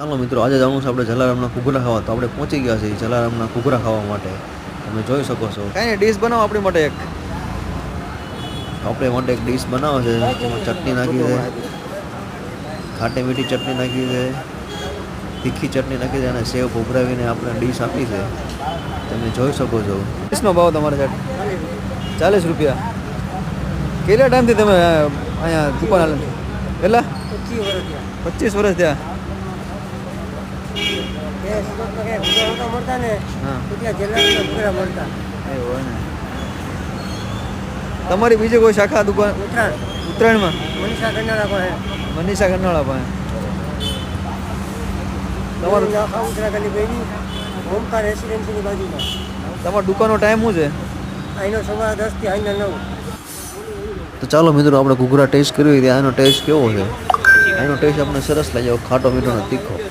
ચાલો મિત્રો, આજે જવાનું છે આપણે જલારામના ઘૂઘરા ખાવા. તો આપણે પહોંચી ગયા છીએ જલારામના ઘૂઘરા ખાવા માટે. તમે જોઈ શકો છો. કાંઈ નહીં, ડીશ બનાવો આપણી માટે એક. આપણે માટે એક ડીશ બનાવો છે. એમાં ચટણી નાખી છે, ખાટી મીઠી ચટણી નાખી છે, તીખી ચટણી નાખી છે અને સેવ ભભરાવીને આપણે ડીશ આપી છે. તમે જોઈ શકો છો. ડીશનો ભાવ તમારે સાહેબ 40 રૂપિયા. કેટલા ટાઈમથી તમે અહીંયા દુકાન હાલે છે? કેટલા? 25 વર્ષ થયા. તમારી બીજી કોઈ શાખા દુકાન ઉત્તરાયણમાં? મનીષા ગરનાળા પાસે. તમારી દુકાનનો ટાઈમ શું છે? સવારે 10 થી 9. તો ચાલો મિત્રો, આપણે ઘૂઘરા ટેસ્ટ કર્યો. આનો ટેસ્ટ કેવો છે? આનો ટેસ્ટ આપણે સરસ લાગ્યો, ખાટો મીઠો અને તીખો.